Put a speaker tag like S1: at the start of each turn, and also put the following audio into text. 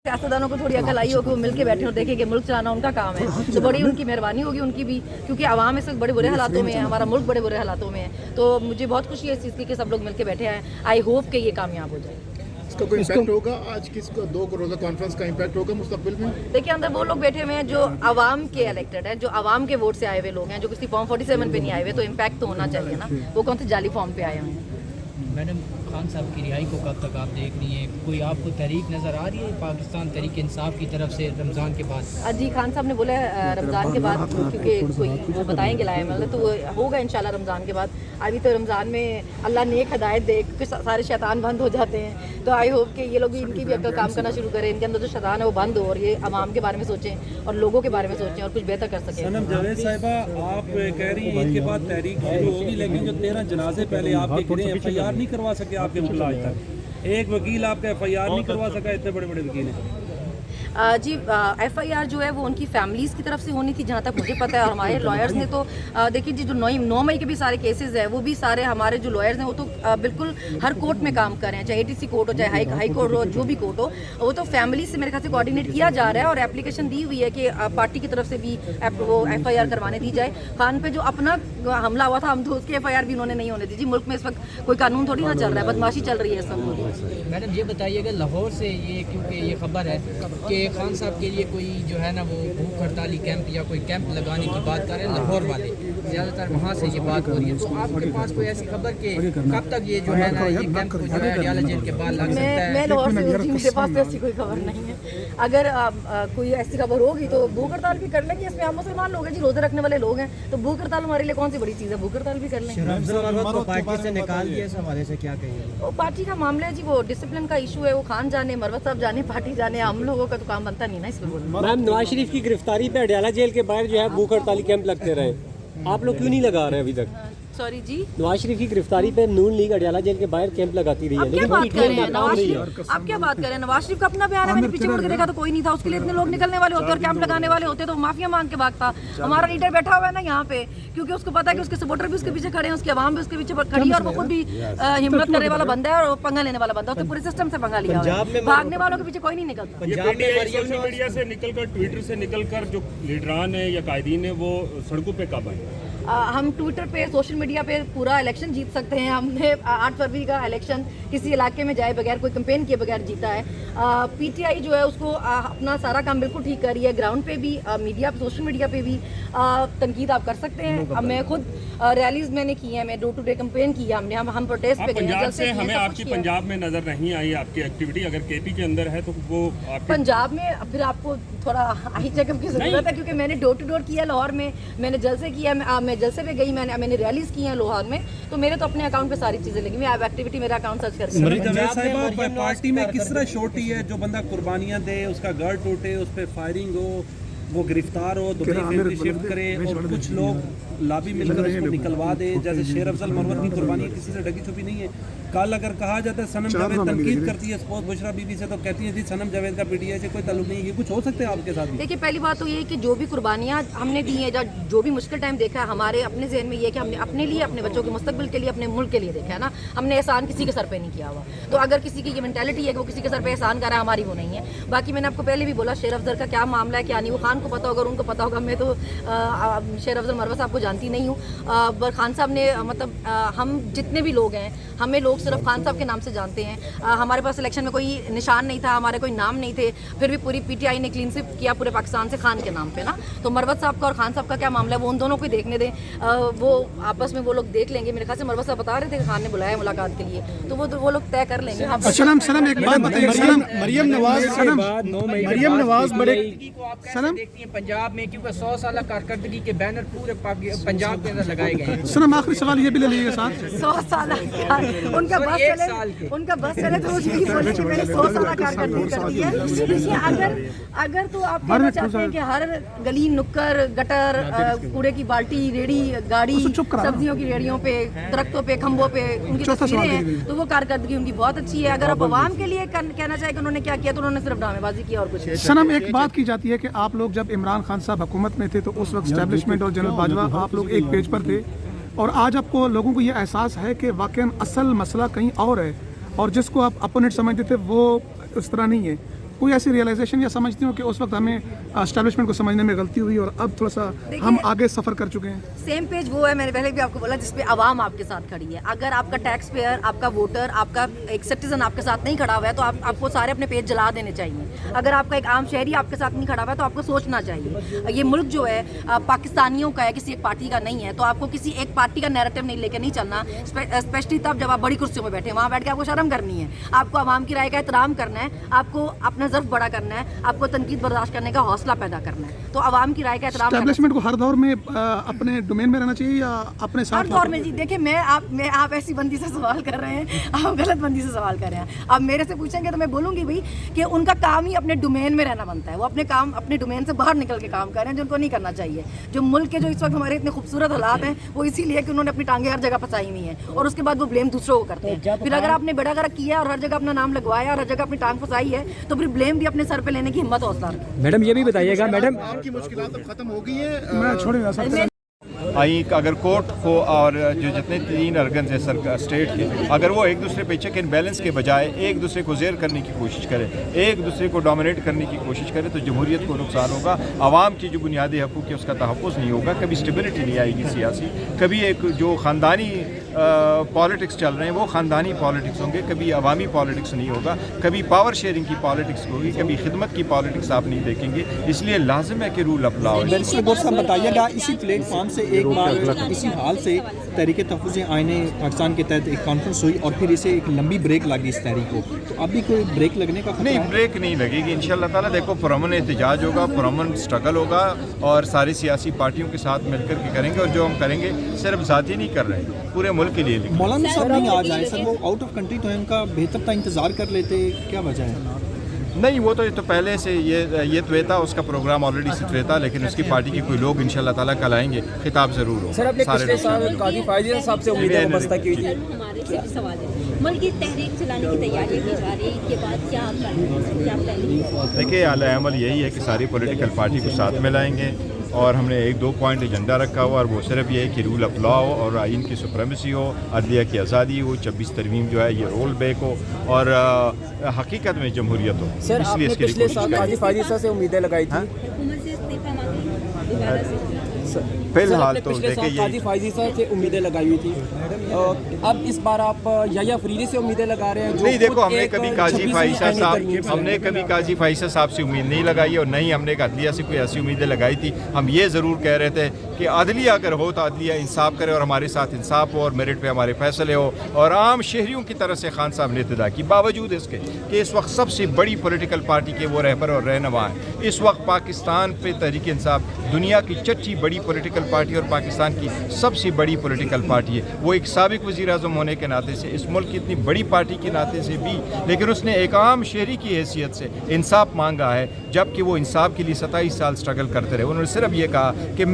S1: सियासतदानों को थोड़ी अकल आई हो कि वो मिल के बैठे और देखें कि मुल्क चलाना उनका काम है, तो बड़ी उनकी मेहरबानी होगी उनकी भी, क्योंकि आवाम इस वक्त बड़े बुरे हालातों में है, हमारा मुल्क बड़े बुरे हालातों में है। तो मुझे बहुत खुशी है इस चीज़ की कि सब लोग मिल के बैठे हैं। आई होप कि ये कामयाब हो जाए।
S2: इसका कोई इम्पैक्ट होगा आज की 2 रोज़ा कॉन्फ्रेंस का इम्पैक्ट होगा मुस्तकबिल में?
S1: देखिए, अंदर वो लोग बैठे हुए हैं जो आवाम के इलेक्टेड हैं, जो आवाम के वोट से आए हुए लोग हैं, जो किसी फॉर्म 47 पे नहीं आए हुए, तो इम्पैक्ट तो होना चाहिए ना। वो कौन से जाली फॉर्म पे आए हुए हैं।
S3: मैडम, खान साहब की रिहाई को कब तक आप देख रही हैं? कोई आपको तहरीक नज़र आ रही है पाकिस्तान तहरीक इंसाफ की तरफ से रमज़ान के बाद?
S1: जी, खान साहब ने बोला रमज़ान के बाद, क्योंकि कोई वो बताएंगे लाए मतलब, तो वो होगा इंशाल्लाह रमज़ान के बाद। अभी तो रमज़ान में अल्लाह नेक हदायत दे, क्योंकि सारे शैतान बंद हो जाते हैं, तो आई होप कि ये लोग भी इनकी भी अक्ल काम करना शुरू करें, इनके अंदर जो शैतान है वो बंद हो और ये आवाम के बारे में सोचें और लोगों के बारे में सोचें और कुछ बेहतर कर सकें।
S4: सनम जावेद साहिबा, आप कह रही हैं ईद के बाद तहरीक शुरू होगी, लेकिन जो 13 जनाजे पहले आपके गिरे, FIR नहीं करवा सके आपके मुल्क आज तक। एक वकील आपका FIR नहीं करवा सका, इतने बड़े बड़े वकील हैं।
S1: जी, FIR जो है वो उनकी फैमिलीज़ की तरफ से होनी थी, जहाँ तक मुझे पता है। और हमारे लॉयर्स ने तो देखिए जी, जो 9 मई के भी सारे केसेस हैं, वो भी सारे हमारे जो लॉयर्स हैं वो तो बिल्कुल हर कोर्ट में काम कर रहे हैं, चाहे ATC कोर्ट हो, चाहे हाई कोर्ट हो, जो भी कोर्ट हो, वो तो फैमिली से मेरे ख्याल से कोऑर्डिनेट किया जा रहा है और एप्लीकेशन दी हुई है कि पार्टी की तरफ से भी वो FIR करवाने दी जाए। खान पे जो अपना हमला हुआ था, हम तो उसकी FIR भी उन्होंने नहीं होने दी जी। मुल्क में इस वक्त कोई कानून थोड़ी ना चल रहा है, बदमाशी चल रही है इस वक्त।
S3: मैडम, ये बताइएगा लाहौर से ये, क्योंकि ये खबर है कि खान साहब के लिए कोई जो है ना वो भूख हड़ताली कैंप या कोई कैंप लगाने की बात कर रहे हैं लाहौर वाले, ज़्यादातर वहाँ से ये बात हो रही है। तो आपके पास कोई ऐसी खबर कि कब तक ये जो है ना ये कैंप जो है अडियाला जेल के बाद लग सकता है?
S1: मैं लाहौर से हूँ, मेरे पास तो ऐसी कोई खबर नहीं है। अगर कोई ऐसी खबर होगी तो भूख हड़ताल भी कर लेंगे। इसमें हम मुसलमान लोग हैं जी, रोजे रखने वाले लोग हैं, तो भूख हड़ताल हमारे लिए कौन सी बड़ी चीज़ है, भूख हड़ताल भी कर लेंगे।
S5: पार्टी से निकाल दिया, इस हवाले से क्या कहिए?
S1: वो पार्टी का मामला है जी, वो डिसिप्लिन का इशू है, वो खान जाने, मरवत साहब जाने, पार्टी जाने, हम लोगों का तो काम बनता नहीं ना इस पर।
S5: मैम, नवाज शरीफ की गिरफ्तारी पे अडियाला जेल के बाहर जो है भूख हड़ताली कैंप लगते रहे, आप लोग क्यों नहीं लगा रहे अभी तक?
S1: सॉरी जी,
S5: नवाज शरीफ की गिरफ्तारी पे नून लीग अडियाला जेल के बाहर कैंप लगाती रही है,
S1: क्या बात कर रहे हैं नवाज शरीफ? आप क्या बात कर रहे हैं? नवाज शरीफ का अपना बयान है, मैंने पीछे मुड़ के देखा तो कोई नहीं था, उसके लिए इतने लोग निकलने वाले होते और कैंप लगाने वाले होते तो माफिया मांग के भागता। हमारा लीडर बैठा हुआ है ना यहाँ पे, क्योंकि उसको पता है कि उसके सपोर्टर भी उसके पीछे खड़े हैं, उसकी आवाम भी उसके पीछे खड़ी है और वो खुद भी हिम्मत करने वाला बंदा है और पंगा लेने वाला बंदा है, उसने पूरे सिस्टम से पंगा लिया है, भागने वालों के पीछे कोई नहीं निकलता।
S6: सोशल मीडिया से निकलकर, ट्विटर से निकलकर जो लीडरान है या कायदीन है वो सड़कों पे कब आए?
S1: हम ट्विटर पे, सोशल मीडिया पे पूरा इलेक्शन जीत सकते हैं। हमने 8 फरवरी का इलेक्शन किसी इलाके में जाए बगैर, कोई कैंपेन किए बगैर जीता है। PTI जो है उसको अपना सारा काम बिल्कुल ठीक कर रही है, ग्राउंड पे भी, मीडिया पे, सोशल मीडिया पे भी तनकीद आप कर सकते हैं। मैं खुद रैलीज मैंने की है, मैं डोर टू डे कैंपेन की है, हम प्रोटेस्ट पे गए।
S6: पंजाब से हमें आपकी पंजाब में नजर नहीं आई आपकी एक्टिविटी, अगर KP के अंदर है तो वो
S1: पंजाब में फिर आपको थोड़ा आई चेकअप की जरूरत है, क्योंकि मैंने डोर टू डोर किया लाहौर में, मैंने जलसे किया, मैं जलसे पे गई, मैंने रैलीज की हैं लाहौर में, तो मेरे तो अपने अकाउंट पे सारी चीजें लगी। मैं एक्टिविटी मेरा अकाउंट सर्च करके
S4: पार्टी में किस तरह छोटी है, जो बंदा कुर्बानियां दे, उसका घर टूटे, उस पर फायरिंग हो, वो गिरफ्तार हो, दुबई फैमिली शिफ्ट करे और कुछ लोग लाबी मिलकर उसको निकलवा दे, जैसे शेर अफजल मरवत की कुर्बानी किसी से ढकी छुपी नहीं है। कल अगर कहा जाता है सनम जावेद तनकीद करती है स्पोर्ट्स बुशरा बीबी से, तो कहती है जी सनम जावेद का PTI से कोई ताल्लुक नहीं है, ये कुछ हो सकता है आपके साथ?
S1: देखिए, पहली बात तो ये है कि जो भी कुर्बानियाँ हमने दी हैं, जो भी मुश्किल टाइम देखा है, हमारे अपने जहन में ये है कि हमने अपने लिए, अपने बच्चों के मुस्तकबिल के लिए, अपने मुल्क के लिए देखा है ना। हमने एहसान किसी के सर पे नहीं किया हुआ, तो अगर किसी की ये मेंटालिटी है कि वो किसी के सर पे एहसान कर रहा है, हमारी वो नहीं है। बाकी मैंने आपको पहले भी बोला, शेर अफजल का क्या मामला है क्या नहीं, वो खान को पता होगा, उनको पता होगा। मैं तो शेर अफजल मरवत साहब को जानती नहीं हूँ, पर खान साहब ने मतलब हम जितने भी लोग हैं, हमें लोग सिर्फ खान साहब के नाम से जानते हैं। हमारे पास इलेक्शन में कोई निशान नहीं था, हमारे कोई नाम नहीं थे, फिर भी पूरी PTI ने क्लीन स्वीप किया पूरे पाकिस्तान से खान के नाम पे ना। तो मरवत साहब का और खान साहब का क्या मामला है, वो उन दोनों को देखने दें, वो आपस में वो लोग देख लेंगे। मेरे ख्याल से मरवत साहब बता रहे थे कि खान ने बुलाया मुलाकात के लिए, तो वो लोग तय कर लेंगे।
S2: सनम एक बात बताइए, मरियम नवाज बड़े
S3: सनम देखती हैं पंजाब में, क्योंकि 100 साल कारकर्दगी के बैनर पूरे पंजाब के अंदर लगाए गए हैं।
S2: सनम, आखिरी सवाल ये भी ले लीजिए साथ,
S1: 100 साल उनका बस चले तो यही बोले कि मैंने 100 साल कारकर्दगी कर दी है। देखिए, अगर तो आप कहना चाहते हैं कि हर गली नुक्कड़ गटर कूड़े की बाल्टी, रेड़ी, गाड़ी, सब्जियों की रेड़ियों पे, दरख्तों पे, खंभों पे उनकी तस्वीरें हैं, तो वो कारकर्दगी उनकी बहुत अच्छी है। अगर आप आवाम के लिए कहना चाहे कि उन्होंने क्या किया, तो उन्होंने सिर्फ ड्रामेबाजी किया और कुछ नहीं।
S2: सनम, एक बात की जाती है कि आप लोग जब इमरान खान साहब हुकूमत में थे तो उस वक्त एस्टैब्लिशमेंट और जनरल बाजवा आप लोग एक पेज पर थे, और आज आपको लोगों को ये एहसास है कि वाकई असल मसला कहीं और है, और जिसको आप अपोनेंट समझते थे वो उस तरह नहीं है। कोई ऐसी रियलाइजेशन या समझती हो कि उस वक्त हमें एस्टेब्लिशमेंट को समझने में गलती हुई और अब थोड़ा सा हम आगे सफ़र कर चुके हैं?
S1: सेम पेज वो है, मैंने पहले भी आपको बोला, जिसपे आवाम आपके साथ खड़ी है। अगर आपका टैक्स पेयर, आपका वोटर, आपका एक सिटीजन आपके साथ नहीं खड़ा हुआ है तो आपको सारे अपने पेज जला देने चाहिए। अगर आपका एक आम शहरी आपके साथ नहीं खड़ा हुआ है तो आपको सोचना चाहिए। ये मुल्क जो है पाकिस्तानियों का है, किसी एक पार्टी का नहीं है। तो आपको किसी एक पार्टी का नैरेटिव नहीं लेकर नहीं चलना, स्पेशली तब जब आप बड़ी कुर्सियों में बैठे, वहाँ बैठ के आपको शर्म करनी है, आपको आवाम की राय का एहतराम करना है, आपको अपना ज़र्फ बड़ा करना है, आपको तनकीद बर्दाश्त करने का हौसला पैदा करना है। तो आवाम की राय का एहतराम
S2: एस्टेब्लिशमेंट को हर दौर में अपने डोमेन में रहना चाहिए या अपने साथ?
S1: हर दौर में जी देखिए, आप ऐसी बंदी से सवाल कर रहे हैं, आप गलत बंदी से सवाल कर रहे हैं। आप मेरे से पूछेंगे तो मैं बोलूँगी भाई कि उनका काम ही अपने डोमेन में रहना बनता है। वो अपने डोमेन से बाहर निकल के काम कर रहे हैं, जो उनको नहीं करना चाहिए। जो मुल्क के जो इस वक्त हमारे इतने खूबसूरत हालात हैं वो इसीलिए कि उन्होंने अपनी टांगे हर जगह फंसाई हुई हैं और उसके बाद वो ब्लेम दूसरों को करते हैं। फिर अगर आपने बेड़ा गर्क किया और हर जगह अपना नाम लगवाया और हर जगह अपनी टांग फंसाई है तो फिर ब्लेम भी अपने सर पे लेने की हिम्मत हौसला रखें।
S5: मैडम ये भी बताइएगा, मैडम
S2: की मुश्किलात अब खत्म हो गई है? मैं छोड़ेगा सर।
S7: आई अगर कोर्ट को और जो जितने 3 अर्गन है सरकार स्टेट के, अगर वो एक दूसरे पे चेक एंड बैलेंस के बजाय एक दूसरे को ज़ेर करने की कोशिश करें, एक दूसरे को डोमिनेट करने की कोशिश करें तो जमहूरियत को नुकसान होगा। आवाम की जो बुनियादी हकूक़ है उसका तहफ़्फ़ुज़ नहीं होगा, कभी स्टेबिलिटी नहीं आएगी सियासी, कभी एक जो ख़ानदानी पॉलिटिक्स चल रहे हैं वो ख़ानदानी पॉलिटिक्स होंगे, कभी अवामी पॉलिटिक्स नहीं होगा, कभी पावर शेयरिंग की पॉलिटिक्स होगी, कभी खिदमत की पॉलिटिक्स आप नहीं देखेंगे। इसलिए लाजिम है कि रूल अप लॉ।
S8: बताइएगा, इसी प्लेटफॉर्म से एक बार इसी हाल से तहरीक तहफ़्फ़ुज़ आईने पाकिस्तान के तहत एक कॉन्फ्रेंस हुई और फिर इसे एक लंबी ब्रेक लगी इस तहरीक को, तो अभी कोई ब्रेक लगने का खतरा
S7: नहीं,
S8: है?
S7: ब्रेक नहीं लगेगी इंशाअल्लाह ताला। देखो, पुरअमन एहतजाज होगा, पुरअमन स्ट्रगल होगा और सारी सियासी पार्टियों के साथ मिलकर के करेंगे और जो हम करेंगे सिर्फ ज़ाती नहीं कर रहे हैं, पूरे मुल्क के लिए।
S8: मौलाना साहब नहीं आ जाए सर, वो आउट ऑफ कंट्री तो है, उनका बेहतर था इंतज़ार कर लेते, क्या वजह है?
S7: नहीं, वो तो पहले से ये तय था, उसका प्रोग्राम ऑलरेडी से तय था, लेकिन उसकी पार्टी के कोई लोग इंशाअल्लाह ताला कल आएंगे, खिताब ज़रूर हो।
S5: सर अपने पिछले साल काजी फायज़ साहब से उम्मीदें वाबस्ता की थी।
S9: हमारे से भी सवाल है, मुल्क की तहरीक चलाने की तैयारी की जा रही है, के बाद क्या प्लानिंग?
S7: देखिए, आला अमल यही है कि सारी पॉलिटिकल पार्टी को साथ में लाएंगे और हमने 1-2 पॉइंट एजेंडा रखा हुआ और वो सिर्फ ये है कि रूल ऑफ लॉ हो और आइन की सुप्रीमेसी हो, अदलिया की आज़ादी हो, 26 तरमीम जो है ये रोल बैक हो और हकीकत में जमहूरियत हो।
S5: सर आपने पिछले साल काजी फायज़ साहब से उम्मीदें लगाई थी,
S9: हुकूमत से इस्तीफा मांगे दोबारा से?
S7: फिलहाल तो
S5: पिछले साल
S7: देखिए
S5: काजी फायज़ साहब से उम्मीदें लगाई हुई थी, अब इस बार आप या फरीदी से उम्मीदें लगा रहे हैं?
S7: नहीं, देखो, हमने कभी काजी फाइसा साहब से उम्मीद नहीं लगाई और नहीं हमने अदलिया से कोई ऐसी उम्मीदें लगाई थी। हम ये ज़रूर कह रहे थे कि अदलिया अगर हो तो अदलिया इंसाफ करे और हमारे साथ इंसाफ हो और मेरिट पे हमारे फैसले हो और आम शहरियों की तरह से खान साहब ने इत्तदा की, बावजूद इसके कि इस वक्त सबसे बड़ी पॉलिटिकल पार्टी के वो रहबर और रहनुमा हैं। इस वक्त पाकिस्तान पे तहरीक इंसाफ दुनिया की छठी बड़ी पॉलिटिकल पार्टी और पाकिस्तान की सबसे बड़ी पॉलिटिकल पार्टी है। वो एक साबिक वज़ीर आज़म होने के नाते से, इस मुल्क की इतनी बड़ी पार्टी के नाते से भी, लेकिन उसने एक आम शहरी की हैसियत से इंसाफ मांगा है, जबकि वो इंसाफ के लिए 27 साल स्ट्रगल करते रहे। उन्होंने सिर्फ ये कहा कि